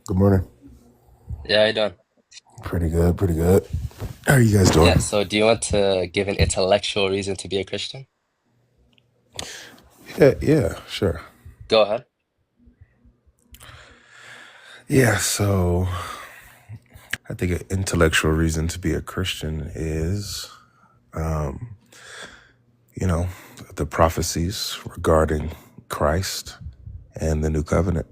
Good morning. Yeah, I done. Pretty good, pretty good. How are you guys doing? Yeah, so do you want to give an intellectual reason to be a Christian? Yeah, sure. Go ahead. Yeah, so I think an intellectual reason to be a Christian is, you know, the prophecies regarding Christ and the new covenant,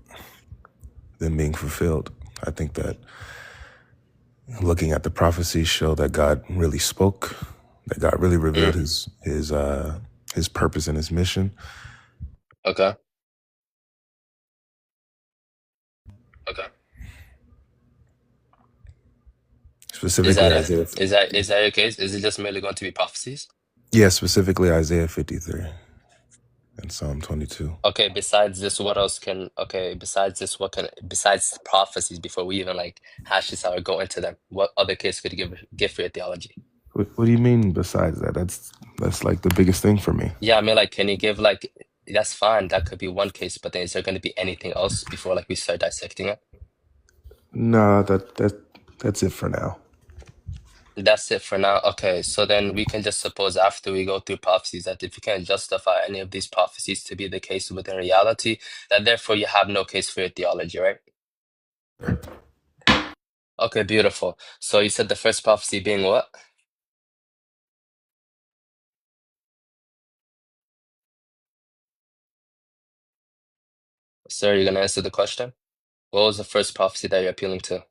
them being fulfilled. I think that looking at the prophecies show that God really spoke, that God really revealed Mm, his purpose and his mission. okay. Okay. Is Specifically that it? Isaiah. Is that your case? Is it just merely going to be prophecies? Yeah, specifically Isaiah 53 and Psalm 22. Okay, besides this, what else can besides this, besides prophecies, before we even like hash this out or go into them, what other case could you give for your theology? What do you mean besides that? That's like the biggest thing for me. Yeah, I mean like can you give like that's fine, that could be one case, but then is there gonna be anything else before like we start dissecting it? No, that's it for now. That's it for now. Okay, so then we can just suppose after we go through prophecies that if you can't justify any of these prophecies to be the case within reality, that therefore you have no case for your theology, right? Okay, beautiful. So you said the first prophecy being what? Sir, you're gonna answer the question? What was the first prophecy that you're appealing to?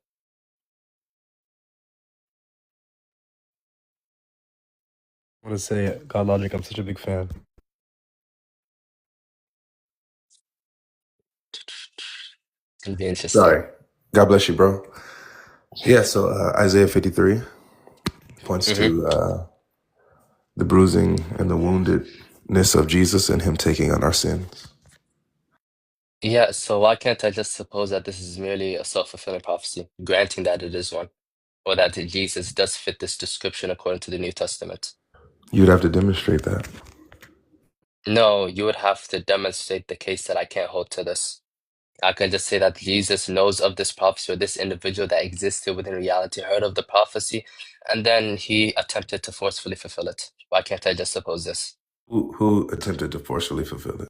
I want to say God Logic. I'm such a big fan. It'll be interesting. Sorry. God bless you, bro. Yeah, so Isaiah 53 points Mm-hmm. to the bruising and the woundedness of Jesus and him taking on our sins. Yeah, so why can't I just suppose that this is merely a self-fulfilling prophecy, granting that it is one, or that Jesus does fit this description according to the New Testament? You'd have to demonstrate that. No, you would have to demonstrate the case that I can't hold to this. I can just say that Jesus knows of this prophecy or this individual that existed within reality, heard of the prophecy, and then he attempted to forcefully fulfill it. Why can't I just suppose this? Who attempted to forcefully fulfill it?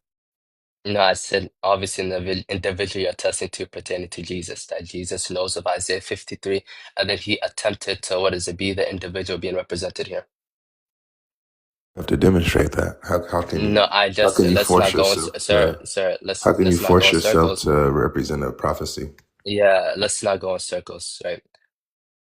No, I said obviously in the individual you're attesting to pertaining to Jesus, that Jesus knows of Isaiah 53, and then he attempted to, what is it, be the individual being represented here. You have to demonstrate that. How can No, you let's force not go in, yourself sir, to sir, how can you let's not go force in yourself circles. to represent a prophecy? Yeah, let's not go in circles, right?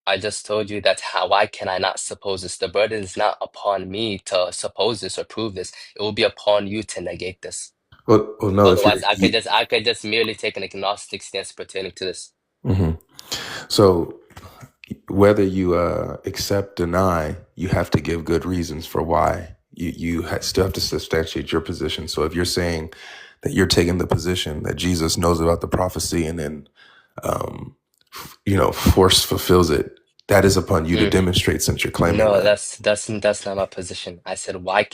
I just told you that why can I not suppose this? The burden is not upon me to suppose this or prove this. It will be upon you to negate this. Well, no, if Otherwise, I could just merely take an agnostic stance pertaining to this. Mhm. So whether you accept, deny, you have to give good reasons for why still have to substantiate your position. So if you're saying that you're taking the position that Jesus knows about the prophecy and then force fulfills it, that is upon you to Mm. demonstrate since you're claiming No, that. that's not my position. I said why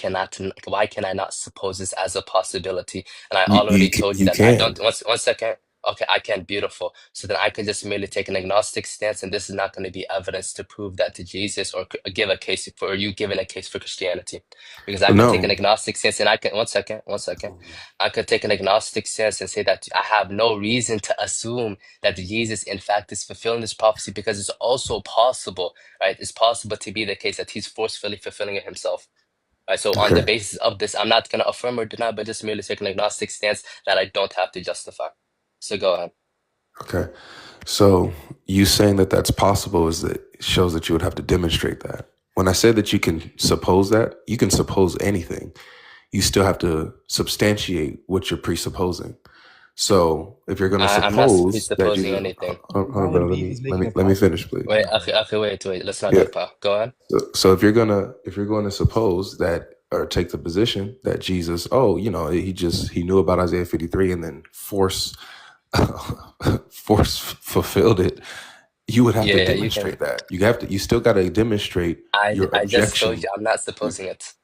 can I not suppose this as a possibility? And I You you already ca- told you you that I can. don't. One second. Okay, I can. Beautiful. So then I can just merely take an agnostic stance, and this is not going to be evidence to prove that to Jesus or give a case for or you giving a case for Christianity, because I Well, can take an no. agnostic stance, and I can one second. I could take an agnostic stance and say that I have no reason to assume that Jesus in fact is fulfilling this prophecy because it's also possible, right? It's possible to be the case that he's forcefully fulfilling it himself. Right. So on the Okay. basis of this, I'm not gonna affirm or deny, but just merely take an agnostic stance that I don't have to justify. So go ahead. Okay. So you saying that that's possible is that shows that you would have to demonstrate that. When I said that you can suppose anything. You still have to substantiate what you're presupposing. So if you're going to I'm not suppose that presupposing Jesus, anything. hold I on, would bro, be. He's making a let me prophecy. finish, please. Wait, okay, wait. Let's not Yeah. jump out. Go ahead. So if you're going to suppose that or take the position that Jesus, he knew about Isaiah 53 and then force fulfilled it, you would have to Yeah, you can. demonstrate that. You still got to demonstrate your I just told objection. you I'm not supposing it.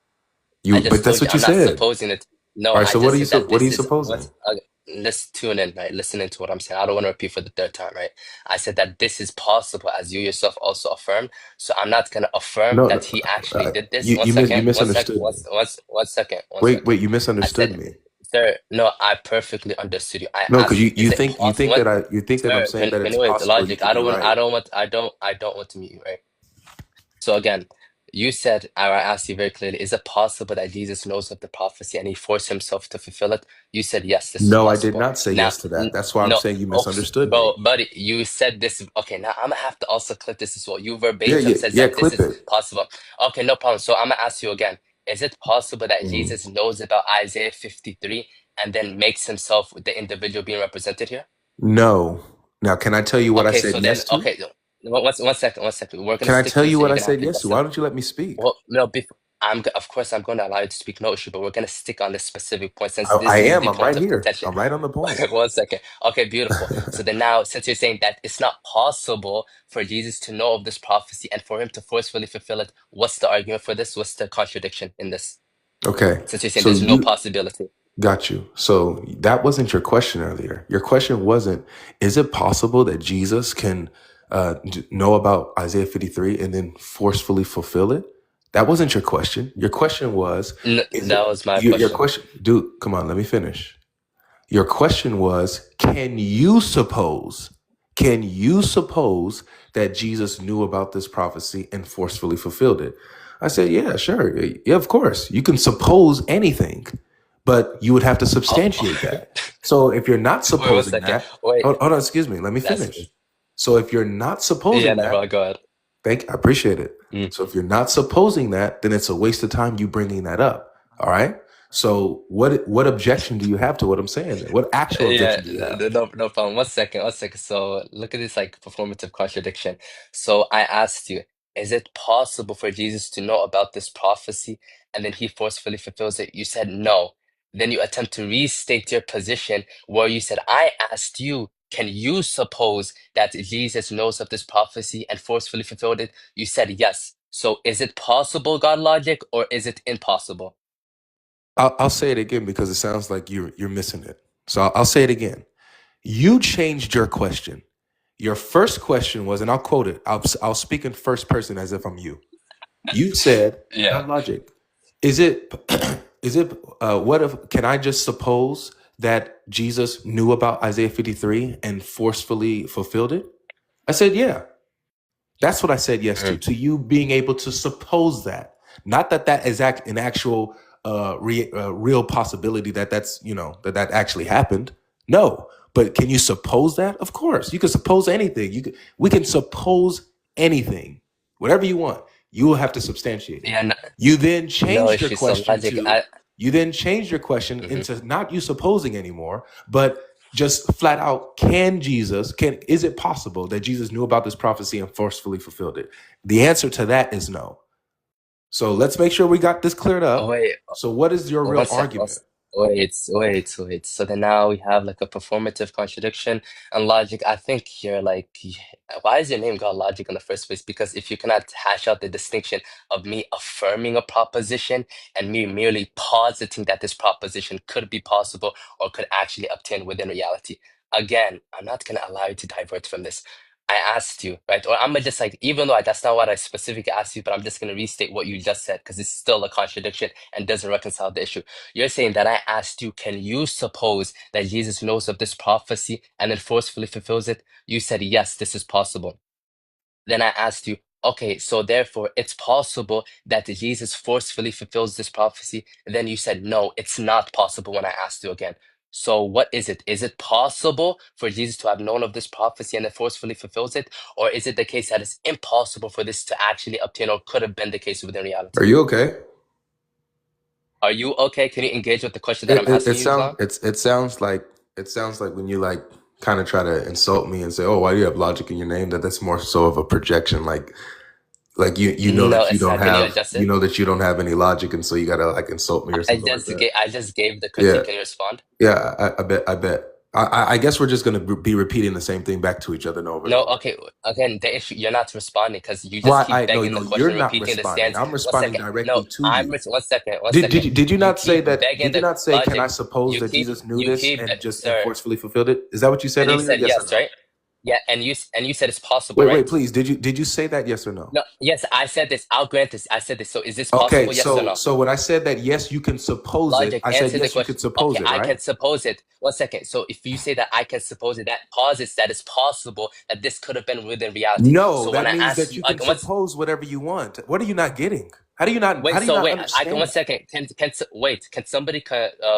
I But just that's told you what you I'm not said. supposing it. No, All right. I So just said that what are this you is what. supposing? Okay. let's tune in, right? Listening to what I'm saying. I don't want to repeat for the third time, right? I said that this is possible, as you yourself also affirmed. So I'm not gonna affirm No, that he actually did this. you you misunderstood me. One second. Wait, you I misunderstood said, me. sir, no, I perfectly understood you. I No, because asked you, is you it think possible? you think that I'm Sir, saying that can it's you wait? The possible you logic. could be right. I don't want to mute you, right? So again, you said, I asked you very clearly, is it possible that Jesus knows of the prophecy and he forced himself to fulfill it? You said, yes, this is No, I did possible. not say Now, yes to that. That's why I'm no, saying you oh, misunderstood me. bro, buddy, you said this. Okay, now I'm gonna have to also clip this as well. You Yeah, verbatim said yeah, that this clip is it. possible. Okay, no problem. So I'm gonna ask you again. Is it possible that Mm. Jesus knows about Isaiah 53 and then makes himself the individual being represented here? No. Now, can I tell you what I Okay, said so then, yes to? okay, one second, one second. We're gonna Can I stick to tell this, you so what you're I gonna have said to yes guess to? it. Why don't you let me speak? Well, no, of course, I'm going to allow you to speak, no issue, but we're going to stick on this specific point since I this is am. the I'm right point of here. contention. I'm right on the point. One second. Okay, beautiful. So then now, since you're saying that it's not possible for Jesus to know of this prophecy and for him to forcefully fulfill it, what's the argument for this? What's the contradiction in this? Okay. Since you're saying So there's no you possibility. got you. So that wasn't your question earlier. Your question wasn't, is it possible that Jesus can know about Isaiah 53 and then forcefully fulfill it? That wasn't your question. Your question was, is it That was my your question. question? Dude, come on, let me finish. Your question was, can you suppose that Jesus knew about this prophecy and forcefully fulfilled it? I said, yeah, sure. Yeah, of course. You can suppose anything, but you would have to Oh, substantiate that. So if you're not wait, one supposing second. that, Wait, hold on, excuse me, let me that's finish. So if you're not yeah, supposing never. that, Go ahead. I appreciate it. Mm. So if you're not supposing that, then it's a waste of time you bringing that up. All right. So what objection do you have to what I'm saying? What actual Yeah, objection do you have? no problem. One second, one second. So look at this like performative contradiction. So I asked you, is it possible for Jesus to know about this prophecy and then he forcefully fulfills it? You said no. Then you attempt to restate your position where you said, I asked you, can you suppose that Jesus knows of this prophecy and forcefully fulfilled it? You said yes. So is it possible, God logic, or is it impossible? I'll say it again because it sounds like you're missing it. So I'll say it again. You changed your question. Your first question was, and I'll quote it. I'll speak in first person as if I'm you. You said, Yeah. "God logic, is it is it what if can I just suppose that Jesus knew about Isaiah 53 and forcefully fulfilled it?" I said, "Yeah." That's what I said yes to you being able to suppose that. Not that that is an actual real possibility that's, that actually happened. No. But can you suppose that? Of course. You can suppose anything. We can suppose anything. Whatever you want. You will have to substantiate it. Yeah, no, You then no changed your issue. So question logic, to you then changed your question Mhm. into not you supposing anymore, but just flat out, is it possible that Jesus knew about this prophecy and forcefully fulfilled it? The answer to that is no. So let's make sure we got this cleared Oh, up. wait, So what is your one real second. argument? Wait. So then now we have like a performative contradiction and logic. I think you're like, why is your name called logic in the first place? Because if you cannot hash out the distinction of me affirming a proposition and me merely positing that this proposition could be possible or could actually obtain within reality. Again, I'm not gonna allow you to divert from this. I asked you, right? Or I'm gonna just like, even though that's not what I specifically asked you, but I'm just gonna restate what you just said because it's still a contradiction and doesn't reconcile the issue. You're saying that I asked you, can you suppose that Jesus knows of this prophecy and then forcefully fulfills it? You said, yes, this is possible. Then I asked you, okay, so therefore it's possible that Jesus forcefully fulfills this prophecy. And then you said, no, it's not possible when I asked you again. So what is it? Is it possible for Jesus to have known of this prophecy and then forcefully fulfills it? Or is it the case that it's impossible for this to actually obtain or could have been the case within reality? Are you okay? Are you okay? Can you engage with the question that I'm asking you, Islam? It sounds like when you like kind of try to insult me and say, "Oh, why do you have logic in your name?" That's more so of a projection. Like you know No, that you it's don't not. Can you have adjust it? any logic, and so you gotta like insult me or something like that. I just gave the Yeah, critique. Can you respond? yeah. I bet. I guess we're just going to be repeating the same thing back to each other and over and No, over. okay. Again, the issue, you're not responding because you Well, just keep begging no, the you're question, not repeating the responding. stance. I'm 1 responding second. No, directly to you. 1 second. 1 Did second. you did you You not say keep that? begging Did you the not say, can I logic. suppose that Jesus knew You this keep, and just and sir. forcefully fulfilled it? Is that what you said And you earlier? said Yes or yes, no? right? Yeah, and you said it's possible, Wait, right? please. Did you say that? Yes or no? No, yes, I said this. I'll grant this. I said this. So is this Okay, possible? Yes or no? so when I said that, yes, you can suppose it. Logic, I said answer the yes, you question. could suppose Okay, it, I right? can suppose it. 1 second. So if you say that I can suppose it, that posits that it's possible that this could have been within reality. No, So when that I means ask that you, you can once, suppose whatever you want. What are you not getting? How do you not wait, I can, understand 1 that? second. Can somebody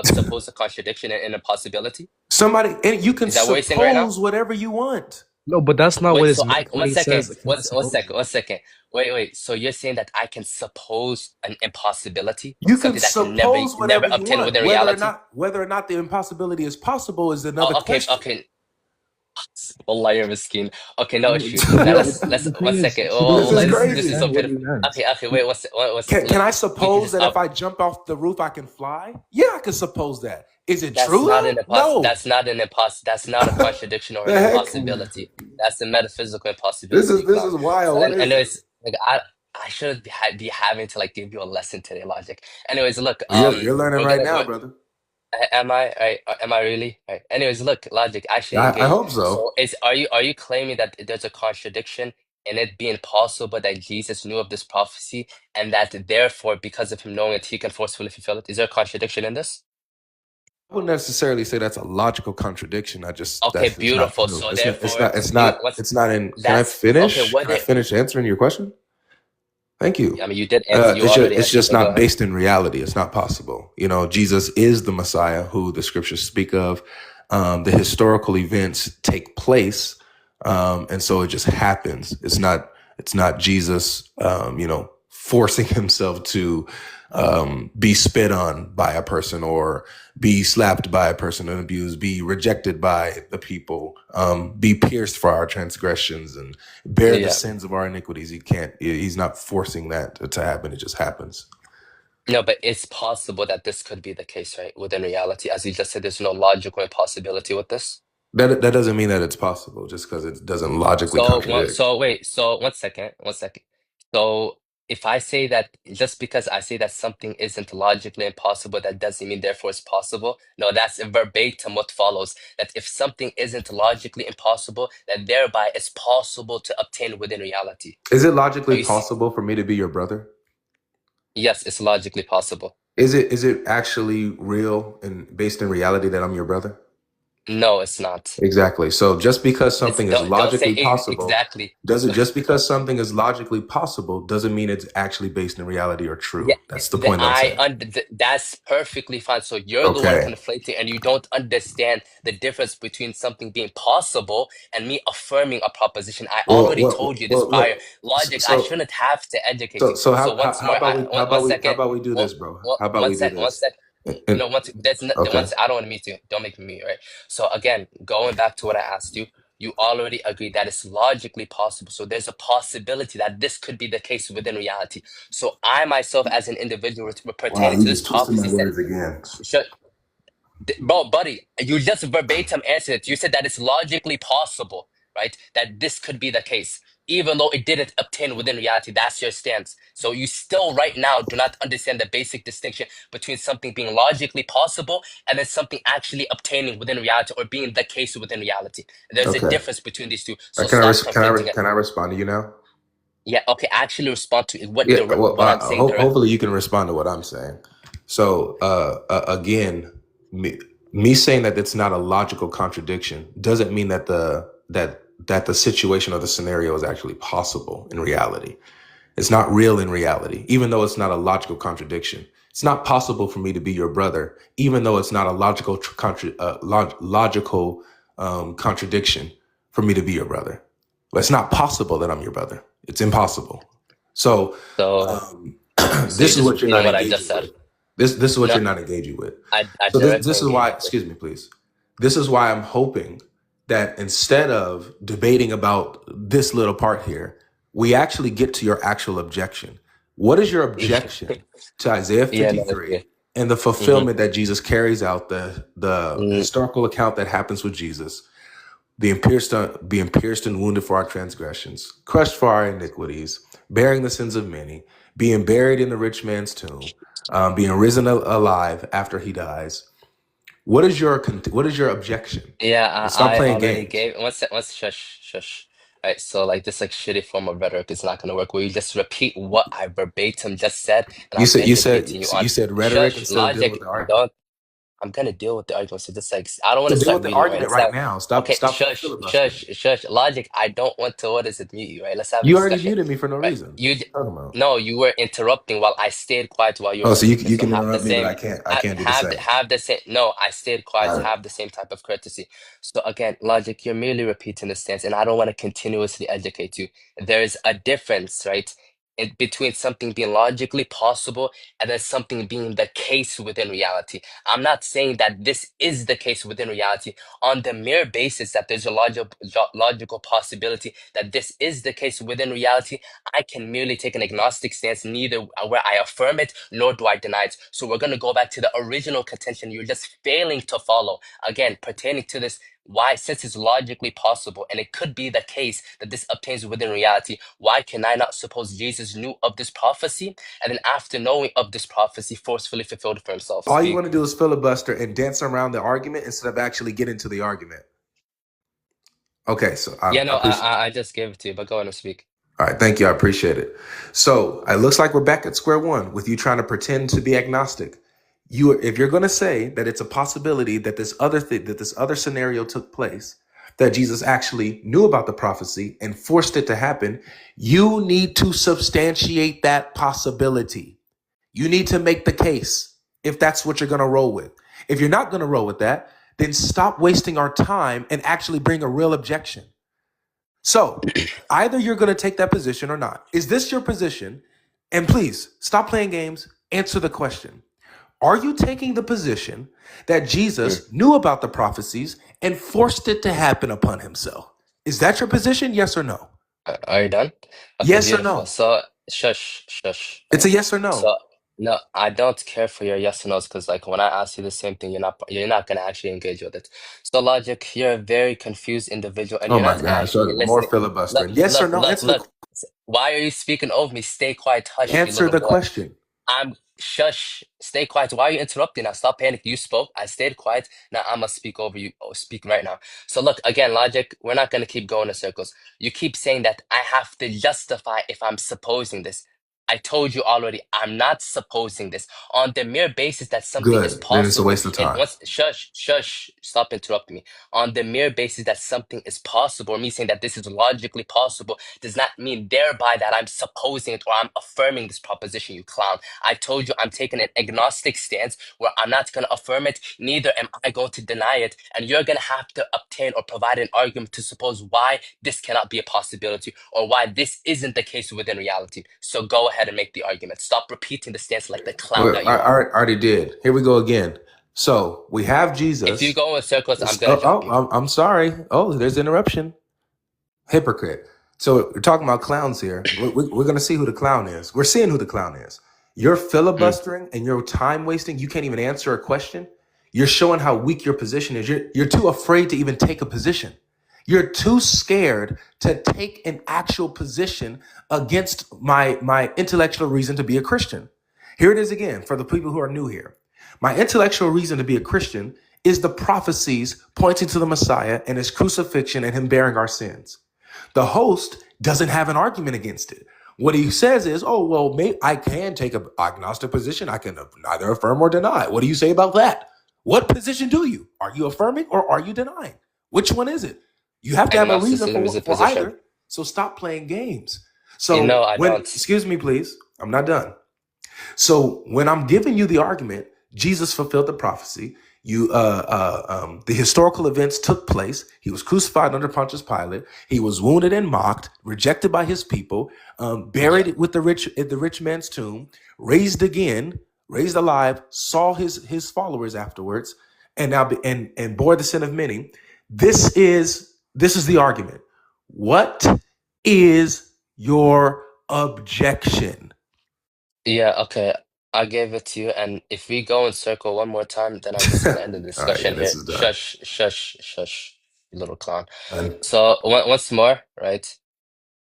suppose a contradiction and a possibility? Somebody, and you can Is that what you're saying right now? suppose whatever you want. No, but that's not what Wait, it's so meant when he says, "Can I suppose it?" 1 second. Wait. So you're saying that I can suppose an impossibility, You can something that can never suppose never whatever you obtain want. within reality? Whether or not the impossibility is possible is another question. Okay. Wallah, you're miskin. Okay, no issue. Now No, let's the 1 thing is, second. he This doesn't is This is crazy. so understand what he beautiful. meant. Okay, wait, 1 second. Can Look, I we can suppose just that if I jump off the roof, I can fly? Yeah, I can suppose that. Is it true though? No. That's not a contradiction or an The heck? impossibility. That's a metaphysical impossibility, This Islam. is wild. What is Anyways, this? like I shouldn't be having to like give you a lesson today, logic. Anyways, look, You're learning right now, brother. am I right? Am I really? Right. Anyways, look, logic. Actually I engage. hope so. So are you claiming that there's a contradiction in it being possible that Jesus knew of this prophecy and that therefore because of him knowing it he can forcefully fulfill it? Is there a contradiction in this? I wouldn't necessarily say that's a logical contradiction. Okay, That's just not beautiful. true. So It's not. therefore, It's not in. Can I that's okay. finish? Can I finish answering your question? Thank you. I mean, you did answer. You already It's answered. just So go not ahead. based in reality. It's not possible. You know, Jesus is the Messiah who the scriptures speak of. The historical events take place, and so it just happens. It's not Jesus, forcing himself to be spit on by a person or be slapped by a person and abused, be rejected by the people, be pierced for our transgressions and bear the Yeah. sins of our iniquities. He's not forcing that to happen. It just happens. No, but it's possible that this could be the case, right? Within reality, as you just said, there's no logical impossibility with this. That doesn't mean that it's possible just because it doesn't logically contradict. So 1 second. So if I say that just because I say that something isn't logically impossible, that doesn't mean therefore it's possible. No, that's verbatim what follows. That if something isn't logically impossible, that thereby it's possible to obtain within reality. Is it Are logically you possible for me to be your brother? Yes, it's logically possible. Is it actually real and based in reality that I'm your brother? No, it's not. Exactly. So just because something is Don't say logically possible, exactly. just because something is logically possible doesn't mean it's actually based in reality or true. Yeah, That's the point I'm saying. That's perfectly fine. So you're the one Okay. conflating, and you don't understand the difference between something being possible and me affirming a proposition. I already told you this prior. Logic, I shouldn't have to educate you. So how once more, how about we do this, bro? How about we do this? 1 second. No, I don't want to meet you. Don't make me mute, right? So again, going back to what I asked you, you already agreed that it's logically possible. So there's a possibility that this could be the case within reality. So I myself, as an individual pertaining to this prophecy, again. bro, buddy, you just verbatim answered it. You said that it's logically possible, right? That this could be the case, even though it didn't obtain within reality. That's your stance. So you still right now do not understand the basic distinction between something being logically possible and then something actually obtaining within reality or being the case within reality. There's a difference between these two. So Can I respond to you now? Yeah, okay, actually respond to what I'm saying. Hopefully you can respond to what I'm saying. So again, me saying that it's not a logical contradiction doesn't mean that the situation or the scenario is actually possible in reality. It's not real in reality, even though it's not a logical contradiction. It's not possible for me to be your brother, even though it's not a logical contradiction for me to be your brother. But it's not possible that I'm your brother. It's impossible. So this is what you're not engaging with. This is what you're not engaging with. So this is why, excuse me, please. This is why I'm hoping that instead of debating about this little part here, we actually get to your actual objection. What is your objection to Isaiah 53 and the Mm-hmm. fulfillment that Jesus carries out, the historical account that happens with Jesus, being pierced and wounded for our transgressions, crushed for our iniquities, bearing the sins of many, being buried in the rich man's tomb, being risen alive after he dies. What is your objection? Yeah, And stop I playing already games. gave once shush. Right, so like this like shitty form of rhetoric is not gonna work where you just repeat what I verbatim just said and You I'm said you said educating you on you said rhetoric shush instead of dealing with logic. the argument. Don't I'm gonna deal with the argument. So just like I don't want So to deal start with the reading, right? argument Let's right have now. Stop okay, stop filibustering. shush. Logic, I don't want to what is it mute you, right? Let's have a You already discussion. muted me for no Right. reason. You What you talking about? no, you were interrupting while I stayed quiet while you were Oh, so answering. you So can have the interrupt me, but same I can't do the same. have the same no, I stayed quiet, All so right. have the same type of courtesy. So again, logic, you're merely repeating the stance, and I don't want to continuously educate you. There is a difference, right? In between something being logically possible and then something being the case within reality. I'm not saying that this is the case within reality on the mere basis that there's a logical possibility that this is the case within reality. I can merely take an agnostic stance, neither where I affirm it nor do I deny it. So we're going to go back to the original contention you're just failing to follow. Again, pertaining to this, why, since it's logically possible and it could be the case that this obtains within reality, why can I not suppose Jesus knew of this prophecy and then after knowing of this prophecy forcefully fulfilled it for himself? All you want Speak. to do is filibuster and dance around the argument instead of actually get into the argument. Okay, so Yeah, I no, appreciate. I just gave it to you, but go on and speak. All right, thank you. I appreciate it. So it looks like we're back at square one with you trying to pretend to be agnostic. If you're going to say that it's a possibility that this other scenario took place, that Jesus actually knew about the prophecy and forced it to happen, you need to substantiate that possibility. You need to make the case if that's what you're going to roll with. If you're not going to roll with that, then stop wasting our time and actually bring a real objection. So either you're going to take that position or not. Is this your position? And please stop playing games. Answer the question. Are you taking the position that Mm. Jesus knew about the prophecies and forced it to happen upon himself? Is that your position? Yes or no? Are you done? Okay, Yes or beautiful. no? So, shush. It's a yes or no. So, no, I don't care for your yes or no's because, like, when I ask you the same thing, you're not gonna actually engage with it. So, logic, you're a very confused individual, and Oh you're my not gosh. actually More listening. filibustering. Yes or no? Look. Why are you speaking over me? Stay quiet, hush, you Answer little the boy. question. I'm shush. Stay quiet. Why are you interrupting now? Stop panicking. You spoke. I stayed quiet. Now I'm gonna speak over you. Oh, speak right now. So look again, logic. We're not gonna keep going in circles. You keep saying that I have to justify if I'm supposing this. I told you already. I'm not supposing this on the mere basis that something is Good. Then it's a possible. waste of And time. once shush. Stop interrupting me. On the mere basis that something is possible, or me saying that this is logically possible, does not mean thereby that I'm supposing it or I'm affirming this proposition. You clown. I told you I'm taking an agnostic stance where I'm not going to affirm it, neither am I going to deny it. And you're going to have to obtain or provide an argument to suppose why this cannot be a possibility or why this isn't the case within reality. So go ahead and make the argument. Stop repeating the stance like the clown Well, that I you are. already did. Here we go again. So we have If you Jesus. go in circles, I'm going to jump you. I'm sorry. Oh, there's interruption. Hypocrite. So we're talking about clowns here. We're going to see who the clown is. We're seeing who the clown is. You're Mm. filibustering and you're time wasting. You can't even answer a question. You're showing how weak your position is. You're too afraid to even take a position. You're too scared to take an actual position against my intellectual reason to be a Christian. Here it is again for the people who are new here. My intellectual reason to be a Christian is the prophecies pointing to the Messiah and his crucifixion and him bearing our sins. The host doesn't have an argument against it. What he says is, oh, well, I can take an agnostic position. I can neither affirm or deny. What do you say about that? What position do you? Are you affirming or are you denying? Which one is it? You have to have a reason Agnosticism is a for position. either. So stop playing games. No, So I don't. excuse me, please, I'm not done. So when I'm giving you the argument, Jesus fulfilled the prophecy. The historical events took place. He was crucified under Pontius Pilate. He was wounded and mocked, rejected by his people, Yeah. buried with the rich at the rich man's tomb, raised again, raised alive, saw his followers afterwards, and now and bore the sin of many. This is the argument. What is your objection? Yeah, okay. I gave it to you, and if we go in circle one more time, then I'm just gonna end the All right, yeah, discussion this here. is done. Shush, shush, shush, you little clown. Done. So once more, right?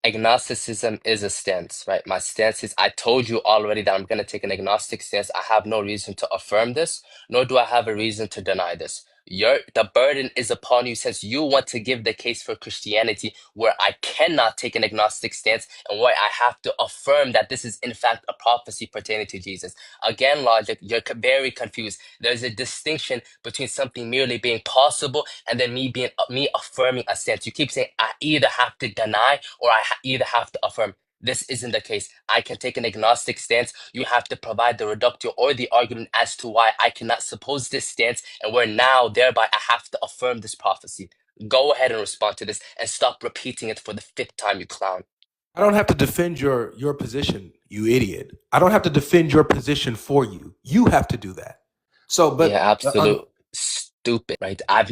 Agnosticism is a stance, right? My stance is I told you already that I'm going to take an agnostic stance. I have no reason to affirm this, nor do I have a reason to deny this. The burden is upon you since you want to give the case for Christianity where I cannot take an agnostic stance and where I have to affirm that this is in fact a prophecy pertaining to Jesus. Again, logic, you're very confused. There's a distinction between something merely being possible and then me affirming a stance. You keep saying I either have to deny or either have to affirm. This isn't the case. I can take an agnostic stance. You have to provide the reductio or the argument as to why I cannot suppose this stance, and where now, thereby, I have to affirm this prophecy. Go ahead and respond to this and stop repeating it for the fifth time, you clown. I don't have to defend your position, you idiot. I don't have to defend your position for you. You have to do that. So, but Yeah, absolute stupid, right? I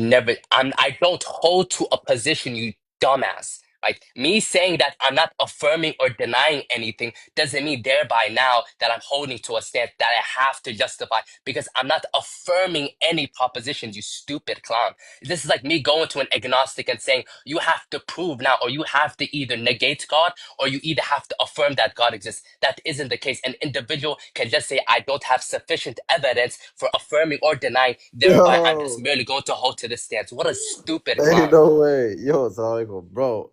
don't hold to a position, you dumbass. Right? Me saying that I'm not affirming or denying anything doesn't mean thereby now that I'm holding to a stance that I have to justify because I'm not affirming any propositions, you stupid clown. This is like me going to an agnostic and saying, you have to prove now, or you have to either negate God or you either have to affirm that God exists. That isn't the case. An individual can just say, I don't have sufficient evidence for affirming or denying, thereby I'm just Yo, merely going to hold to this stance. What a stupid hey, clown. no way. Yo, assalamualaikum. Bro,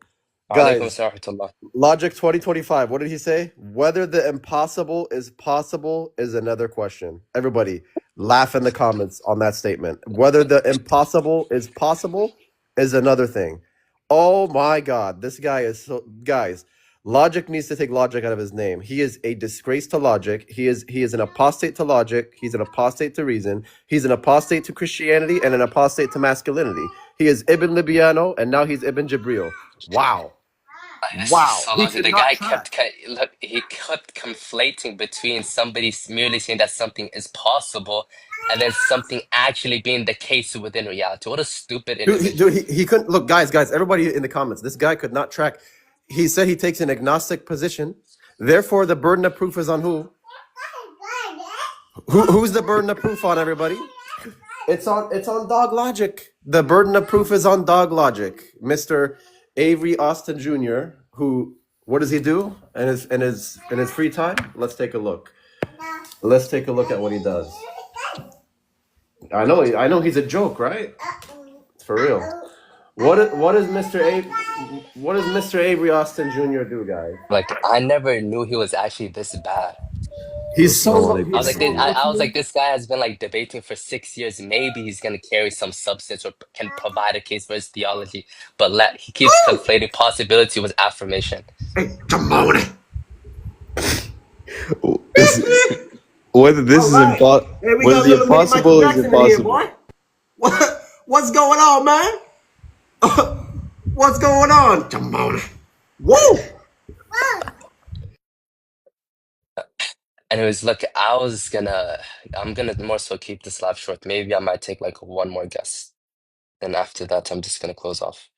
Alaikum guys, assalam wa rahmatullah. Logic 2025, what did he say? Whether the impossible is possible is another question. Everybody, laugh in the comments on that statement. Whether the impossible is possible is another thing. Oh my God, this guy is so... Guys, Logic needs to take logic out of his name. He is a disgrace to logic. He is an apostate to logic. He's an apostate to reason. He's an apostate to Christianity and an apostate to masculinity. He is Ibn Libiano and now he's Ibn Jibril. Wow. This is Wow. so He long. The cannot guy track. look, he kept conflating between somebody merely saying that something is possible and then something actually being the case within reality. What a stupid individual. He couldn't look, guys, everybody in the comments. This guy could not track. He said he takes an agnostic position. Therefore, the burden of proof is on who? Who's the burden of proof on, everybody? It's on Dog Logic. The burden of proof is on Dog Logic. Mr. Avery Austin Jr., who what does he do in his free time? Let's take a look. Let's take a look at what he does. I know he's a joke, right? For real. What does Mr. Avery Austin Jr. do, guys? Like, I never knew he was actually this bad. He's so Assalamualaikum. I was like, this guy has been like debating for 6 years. Maybe he's gonna carry some substance or can provide a case for his theology, but he keeps conflating possibility with affirmation. Jamona. Whether this is impossible, whether the impossible is impossible. What's going on, man? What's going on, Jamona? Woo! Anyways, look, I'm gonna more so keep this live short. Maybe I might take like one more guest. Then after that, I'm just gonna close off.